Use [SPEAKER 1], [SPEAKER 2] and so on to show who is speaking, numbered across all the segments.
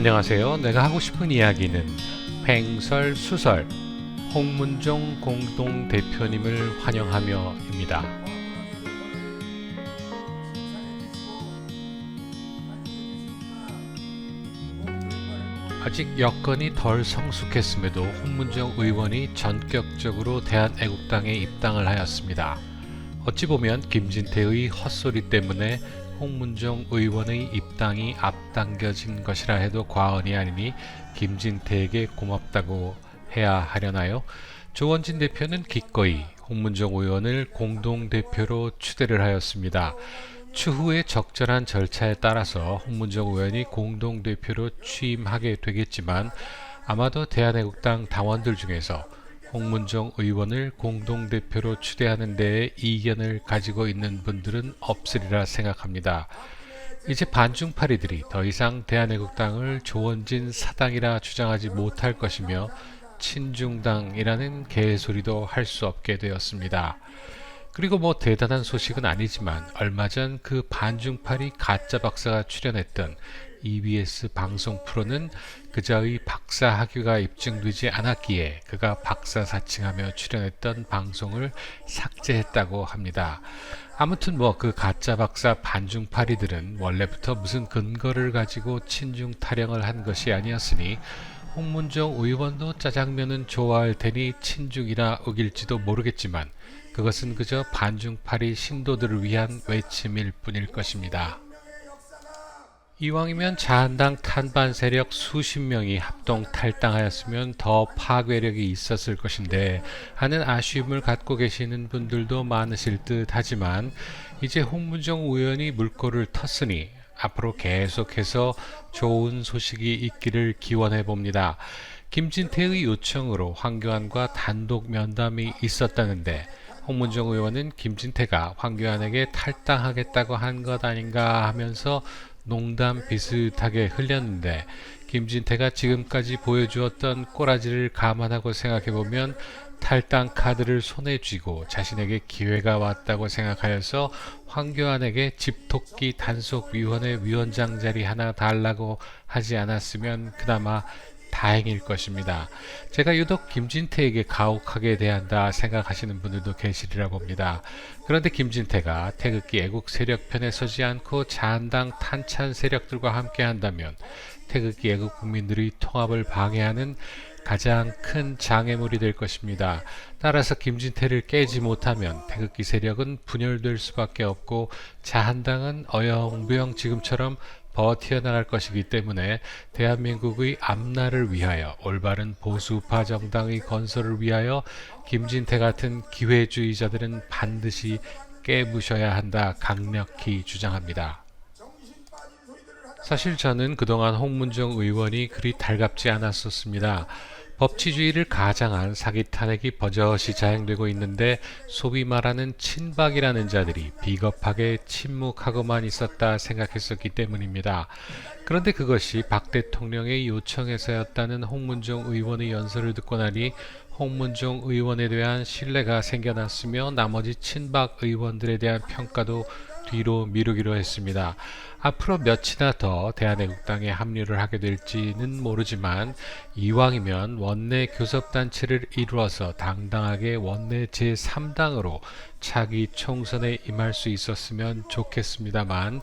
[SPEAKER 1] 안녕하세요. 내가 하고 싶은 이야기는 횡설수설 홍문종 공동대표님을 환영하며입니다. 아직 여건이 덜 성숙했음에도 홍문종 의원이 전격적으로 대한애국당에 입당을 하였습니다. 어찌 보면 김진태의 헛소리 때문에 홍문종 의원의 입당이 앞당겨진 것이라 해도 과언이 아니니 김진태에게 고맙다고 해야 하려나요? 조원진 대표는 기꺼이 홍문종 의원을 공동대표로 추대를 하였습니다. 추후에 적절한 절차에 따라서 홍문종 의원이 공동대표로 취임하게 되겠지만 아마도 대한애국당 당원들 중에서 홍문종 의원을 공동대표로 추대하는 데에 이견을 가지고 있는 분들은 없으리라 생각합니다. 이제 반중파리들이 더 이상 대한애국당을 조원진 사당이라 주장하지 못할 것이며 친중당이라는 개소리도 할 수 없게 되었습니다. 그리고 뭐 대단한 소식은 아니지만 얼마 전 그 반중파리 가짜 박사가 출연했던 EBS 방송 프로는 그자의 박사 학위가 입증되지 않았기에 그가 박사 사칭하며 출연했던 방송을 삭제했다고 합니다. 아무튼 뭐 그 가짜 박사 반중파리들은 원래부터 무슨 근거를 가지고 친중 타령을 한 것이 아니었으니 홍문종 의원도 짜장면은 좋아할 테니 친중이라 우길지도 모르겠지만 그것은 그저 반중파리 신도들을 위한 외침일 뿐일 것입니다. 이왕이면 자한당 탄반 세력 수십 명이 합동 탈당하였으면 더 파괴력이 있었을 것인데 하는 아쉬움을 갖고 계시는 분들도 많으실 듯 하지만 이제 홍문종 의원이 물꼬를 텄으니 앞으로 계속해서 좋은 소식이 있기를 기원해 봅니다. 김진태의 요청으로 황교안과 단독 면담이 있었다는데 홍문종 의원은 김진태가 황교안에게 탈당하겠다고 한 것 아닌가 하면서 농담 비슷하게 흘렸는데 김진태가 지금까지 보여주었던 꼬라지를 감안하고 생각해보면 탈당 카드를 손에 쥐고 자신에게 기회가 왔다고 생각하여서 황교안에게 집토끼 단속위원회 위원장 자리 하나 달라고 하지 않았으면 그나마 다행일 것입니다. 제가 유독 김진태에게 가혹하게 대한다 생각하시는 분들도 계시리라 봅니다. 그런데 김진태가 태극기 애국 세력 편에 서지 않고 자한당 탄찬 세력들과 함께 한다면 태극기 애국 국민들의 통합을 방해하는 가장 큰 장애물이 될 것입니다. 따라서 김진태를 깨지 못하면 태극기 세력은 분열될 수밖에 없고 자한당은 어영부영 지금처럼 버텨나갈 것이기 때문에 대한민국의 앞날을 위하여 올바른 보수파 정당의 건설을 위하여 김진태 같은 기회주의자들은 반드시 깨부셔야 한다 강력히 주장합니다. 사실 저는 그동안 홍문종 의원이 그리 달갑지 않았었습니다. 법치주의를 가장한 사기 탄핵이 버젓이 자행되고 있는데 소위 말하는 친박이라는 자들이 비겁하게 침묵하고만 있었다 생각했었기 때문입니다. 그런데 그것이 박 대통령의 요청에서였다는 홍문종 의원의 연설을 듣고 나니 홍문종 의원에 대한 신뢰가 생겨났으며 나머지 친박 의원들에 대한 평가도 뒤로 미루기로 했습니다. 앞으로 몇이나 더 대한애국당에 합류를 하게 될지는 모르지만 이왕이면 원내 교섭단체를 이루어서 당당하게 원내 제3당으로 차기 총선에 임할 수 있었으면 좋겠습니다만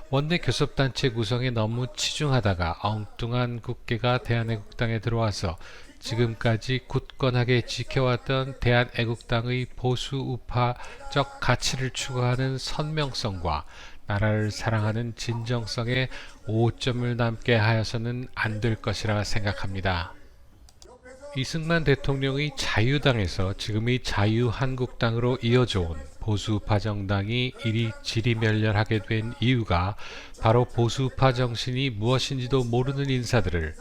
[SPEAKER 1] 원내 교섭단체 구성에 너무 치중하다가 엉뚱한 국계가 대한애국당에 들어와서 지금까지 굳건하게 지켜왔던 대한애국당의 보수 우파적 가치를 추구하는 선명성과 나라를 사랑하는 진정성에 오점을 남게 하여서는 안 될 것이라 생각합니다. 이승만 대통령의 자유당에서 지금의 자유한국당으로 이어져온 보수우파 정당이 이리 지리멸렬하게 된 이유가 바로 보수우파 정신이 무엇인지도 모르는 인사들을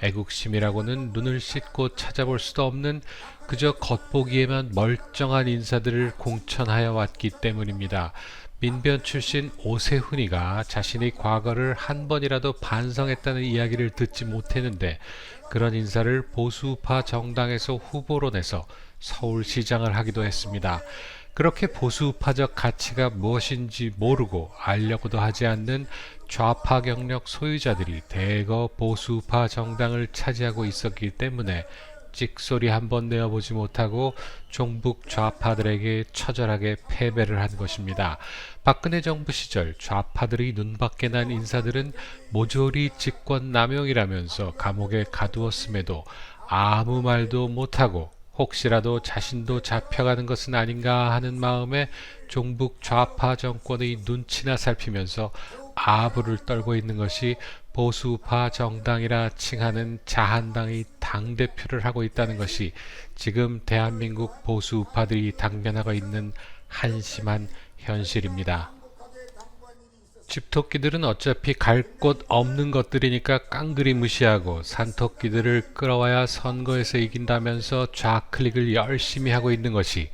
[SPEAKER 1] 애국심이라고는 눈을 씻고 찾아볼 수도 없는 그저 겉보기에만 멀쩡한 인사들을 공천하여 왔기 때문입니다. 민변 출신 오세훈이가 자신의 과거를 한 번이라도 반성했다는 이야기를 듣지 못했는데 그런 인사를 보수파 정당에서 후보로 내서 서울시장을 하기도 했습니다. 그렇게 보수우파적 가치가 무엇인지 모르고 알려고도 하지 않는 좌파 경력 소유자들이 대거 보수우파 정당을 차지하고 있었기 때문에 찍소리 한번 내어보지 못하고 종북 좌파들에게 처절하게 패배를 한 것입니다. 박근혜 정부 시절 좌파들이 눈밖에 난 인사들은 모조리 직권 남용이라면서 감옥에 가두었음에도 아무 말도 못하고 혹시라도 자신도 잡혀가는 것은 아닌가 하는 마음에 종북 좌파 정권의 눈치나 살피면서 아부를 떨고 있는 것이 보수파 정당이라 칭하는 자한당이 당대표를 하고 있다는 것이 지금 대한민국 보수파들이 당면하고 있는 한심한 현실입니다. 집토끼들은 어차피 갈 곳 없는 것들이니까 깡그리 무시하고 산토끼들을 끌어와야 선거에서 이긴다면서 좌클릭을 열심히 하고 있는 것이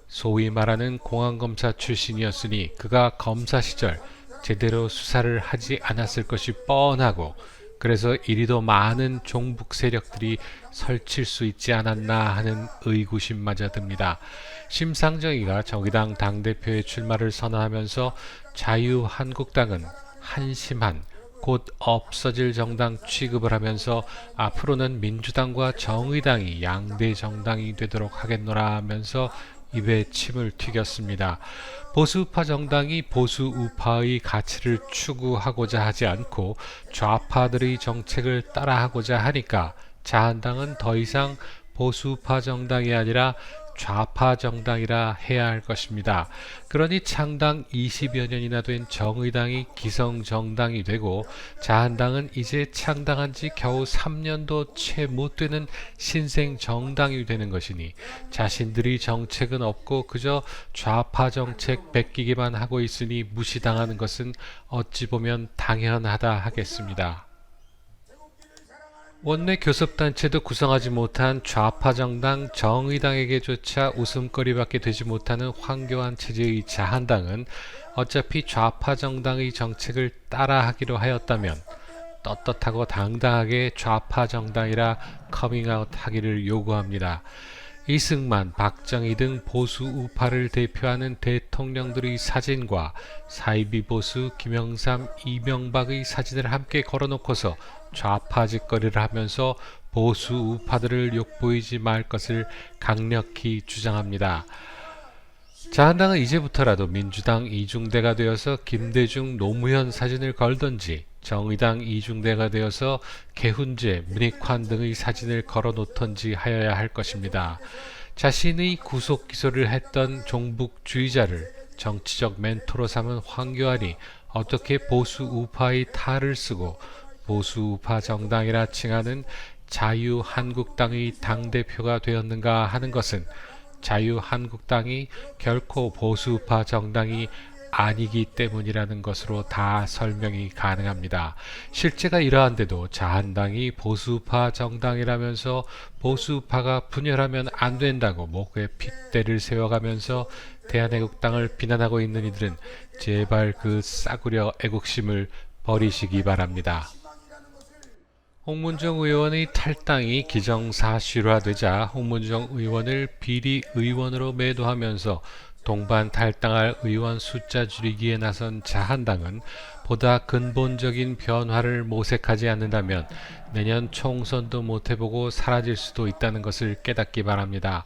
[SPEAKER 1] 소위 말하는 공안검사 출신이었으니 그가 검사 시절 제대로 수사를 하지 않았을 것이 뻔하고 그래서 이리도 많은 종북 세력들이 설칠 수 있지 않았나 하는 의구심마저 듭니다. 심상정이가 정의당 당대표의 출마를 선언하면서 자유한국당은 한심한 곧 없어질 정당 취급을 하면서 앞으로는 민주당과 정의당이 양대 정당이 되도록 하겠노라 하면서 입에 침을 튀겼습니다. 보수우파 정당이 보수우파의 가치를 추구하고자 하지 않고 좌파들의 정책을 따라하고자 하니까 자한당은 더 이상 보수우파 정당이 아니라 좌파 정당이라 해야 할 것입니다. 그러니 창당 20여 년이나 된 정의당이 기성정당이 되고 자한당은 이제 창당한 지 겨우 3년도 채 못 되는 신생 정당이 되는 것이니 자신들이 정책은 없고 그저 좌파 정책 베끼기만 하고 있으니 무시당하는 것은 어찌 보면 당연하다 하겠습니다. 원내 교섭단체도 구성하지 못한 좌파 정당 정의당에게조차 웃음거리밖에 되지 못하는 황교안 체제의 자한당은 어차피 좌파 정당의 정책을 따라하기로 하였다면 떳떳하고 당당하게 좌파 정당이라 커밍아웃 하기를 요구합니다. 이승만, 박정희 등 보수 우파를 대표하는 대통령들의 사진과 사이비 보수 김영삼, 이명박의 사진을 함께 걸어놓고서 좌파 짓거리를 하면서 보수 우파들을 욕보이지 말 것을 강력히 주장합니다. 자한당은 이제부터라도 민주당 이중대가 되어서 김대중, 노무현 사진을 걸던지 정의당 이중대가 되어서 개훈재, 문익환 등의 사진을 걸어놓던지 하여야 할 것입니다. 자신의 구속 기소를 했던 종북주의자를 정치적 멘토로 삼은 황교안이 어떻게 보수 우파의 탈을 쓰고 보수 우파 정당이라 칭하는 자유한국당의 당대표가 되었는가 하는 것은 자유한국당이 결코 보수우파 정당이 아니기 때문이라는 것으로 다 설명이 가능합니다. 실제가 이러한데도 자한당이 보수우파 정당이라면서 보수우파가 분열하면 안 된다고 목에 핏대를 세워가면서 대한애국당을 비난하고 있는 이들은 제발 그 싸구려 애국심을 버리시기 바랍니다. 홍문정 의원의 탈당이 기정사실화되자 홍문정 의원을 비리 의원으로 매도하면서 동반 탈당할 의원 숫자 줄이기에 나선 자한당은 보다 근본적인 변화를 모색하지 않는다면 내년 총선도 못해보고 사라질 수도 있다는 것을 깨닫기 바랍니다.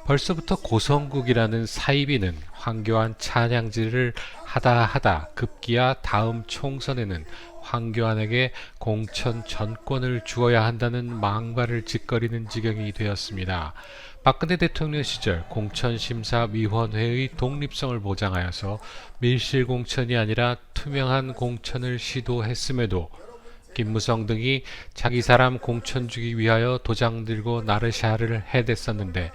[SPEAKER 1] 벌써부터 고성국이라는 사이비는 황교안 찬양지를 하다 급기야 다음 총선에는 황교안에게 공천 전권을 주어야 한다는 망발을 짓거리는 지경이 되었습니다. 박근혜 대통령 시절 공천심사위원회의 독립성을 보장하여서 밀실 공천이 아니라 투명한 공천을 시도했음에도 김무성 등이 자기 사람 공천 주기 위하여 도장 들고 나르샤를 해댔었는데,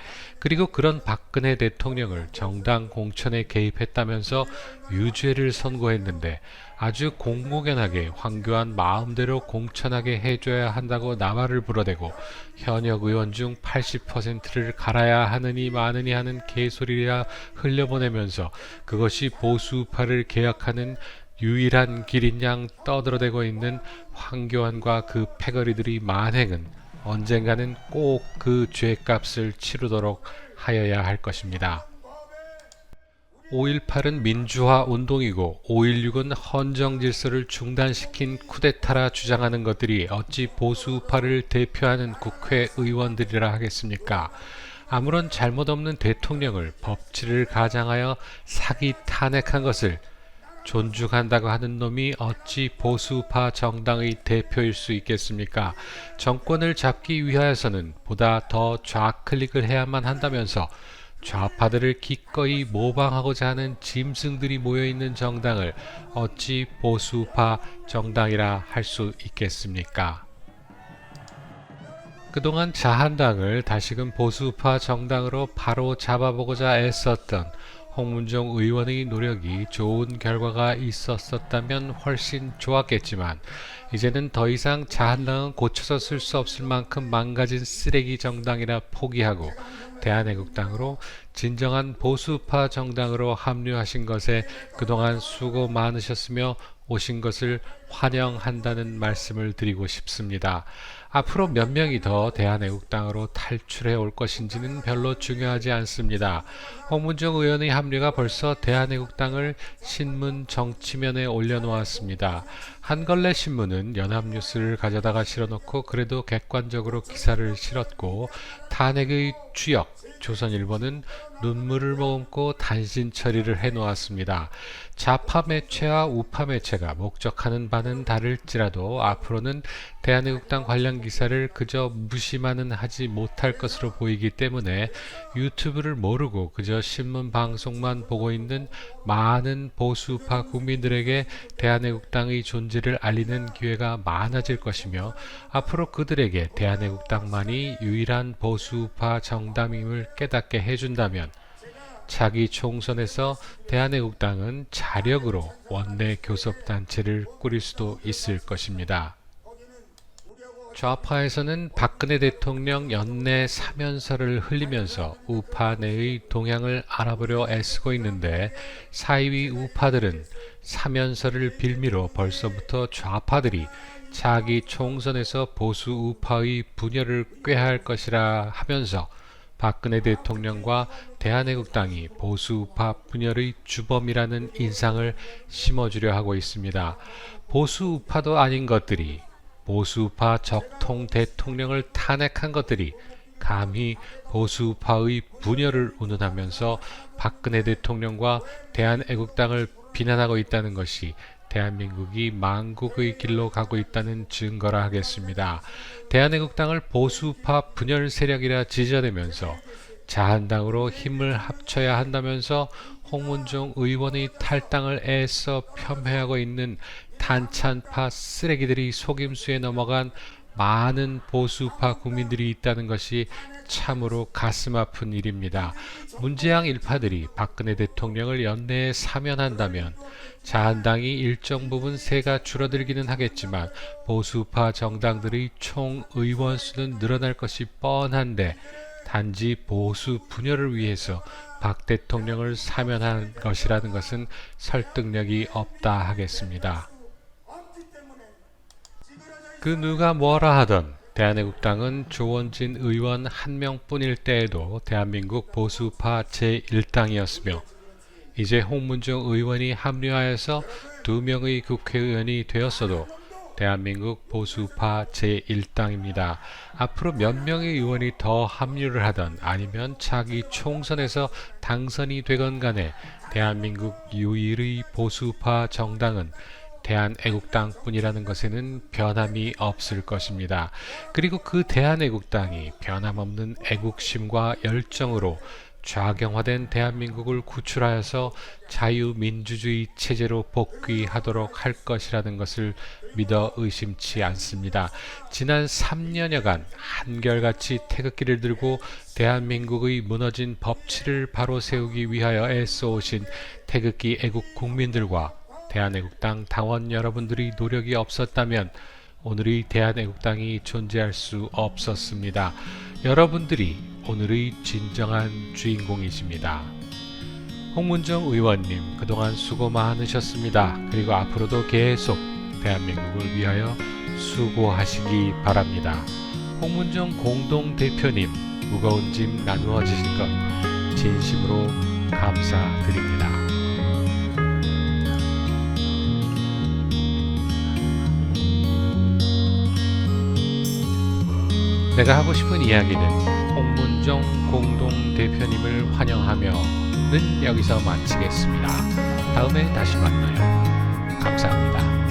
[SPEAKER 1] 그리고 그런 박근혜 대통령을 정당 공천에 개입했다면서 유죄를 선고했는데 아주 공공연하게 황교안 마음대로 공천하게 해줘야 한다고 나발을 불어대고 현역 의원 중 80%를 갈아야 하느니 마느니 하는 개소리라 흘려보내면서 그것이 보수파를 개혁하는 유일한 길인 양 떠들어대고 있는 황교안과 그 패거리들이 만행은 언젠가는 꼭 그 죄값을 치르도록 하여야 할 것입니다. 5.18은 민주화 운동이고 5.16은 헌정 질서를 중단시킨 쿠데타라 주장하는 것들이 어찌 보수우파를 대표하는 국회의원들이라 하겠습니까? 아무런 잘못 없는 대통령을 법치를 가장하여 사기 탄핵한 것을 존중한다고 하는 놈이 어찌 보수파 정당의 대표일 수 있겠습니까? 정권을 잡기 위하여서는 보다 더 좌클릭을 해야만 한다면서 좌파들을 기꺼이 모방하고자 하는 짐승들이 모여있는 정당을 어찌 보수파 정당이라 할 수 있겠습니까? 그동안 자한당을 다시금 보수파 정당으로 바로 잡아보고자 애썼던 홍문종 의원의 노력이 좋은 결과가 있었다면 훨씬 좋았겠지만 이제는 더 이상 자한당은 고쳐서 쓸 수 없을 만큼 망가진 쓰레기 정당이라 포기하고 대한애국당으로 진정한 보수파 정당으로 합류하신 것에 그동안 수고 많으셨으며 오신 것을 환영한다는 말씀을 드리고 싶습니다. 앞으로 몇 명이 더 대한애국당으로 탈출해 올 것인지는 별로 중요하지 않습니다. 홍문종 의원의 합류가 벌써 대한애국당을 신문 정치면에 올려놓았습니다. 한걸레 신문은 연합뉴스를 가져다가 실어놓고 그래도 객관적으로 기사를 실었고 탄핵의 주역 조선일보는 눈물을 머금고 단신 처리를 해놓았습니다. 좌파 매체와 우파 매체가 목적하는 바는 다를지라도 앞으로는 대한애국당 관련 기사를 그저 무시만은 하지 못할 것으로 보이기 때문에 유튜브를 모르고 그저 신문 방송만 보고 있는 많은 보수파 국민들에게 대한애국당의 존재를 알리는 기회가 많아질 것이며 앞으로 그들에게 대한애국당만이 유일한 보수파 정당임을 깨닫게 해준다면 차기 총선에서 대한애국당은 자력으로 원내 교섭단체를 꾸릴 수도 있을 것입니다. 좌파에서는 박근혜 대통령 연내 사면서를 흘리면서 우파 내의 동향을 알아보려 애쓰고 있는데 사이위 우파들은 사면서를 빌미로 벌써부터 좌파들이 차기 총선에서 보수 우파의 분열을 꾀할 것이라 하면서 박근혜 대통령과 대한애국당이 보수우파 분열의 주범이라는 인상을 심어주려 하고 있습니다. 보수우파도 아닌 것들이 보수우파 적통 대통령을 탄핵한 것들이 감히 보수우파의 분열을 운운하면서 박근혜 대통령과 대한애국당을 비난하고 있다는 것이 대한민국이 망국의 길로 가고 있다는 증거라 하겠습니다. 대한애국당을 보수파 분열 세력이라 지저대면서 자한당으로 힘을 합쳐야 한다면서 홍문종 의원의 탈당을 애써 폄훼하고 있는 단찬파 쓰레기들이 속임수에 넘어간 많은 보수파 국민들이 있다는 것이 참으로 가슴 아픈 일입니다. 문재양 일파들이 박근혜 대통령을 연내에 사면한다면 자한당이 일정 부분 세가 줄어들기는 하겠지만 보수파 정당들의 총 의원 수는 늘어날 것이 뻔한데 단지 보수 분열을 위해서 박 대통령을 사면한 것이라는 것은 설득력이 없다 하겠습니다. 그 누가 뭐라 하던 대한애국당은 조원진 의원 한 명뿐일 때에도 대한민국 보수파 제1당이었으며 이제 홍문종 의원이 합류하여서 2명의 국회의원이 되었어도 대한민국 보수파 제1당입니다. 앞으로 몇 명의 의원이 더 합류를 하던 아니면 차기 총선에서 당선이 되건 간에 대한민국 유일의 보수파 정당은 대한애국당뿐이라는 것에는 변함이 없을 것입니다. 그리고 그 대한애국당이 변함없는 애국심과 열정으로 좌경화된 대한민국을 구출하여서 자유민주주의 체제로 복귀하도록 할 것이라는 것을 믿어 의심치 않습니다. 지난 3년여간 한결같이 태극기를 들고 대한민국의 무너진 법치를 바로 세우기 위하여 애써오신 태극기 애국 국민들과 대한애국당 당원 여러분들의 노력이 없었다면 오늘의 대한애국당이 존재할 수 없었습니다. 여러분들이 오늘의 진정한 주인공이십니다. 홍문종 의원님 그동안 수고 많으셨습니다. 그리고 앞으로도 계속 대한민국을 위하여 수고하시기 바랍니다. 홍문종 공동대표님 무거운 짐 나누어 주실 것 진심으로 감사드립니다. 내가 하고 싶은 이야기는 홍문정 공동대표님을 환영하며는 여기서 마치겠습니다. 다음에 다시 만나요. 감사합니다.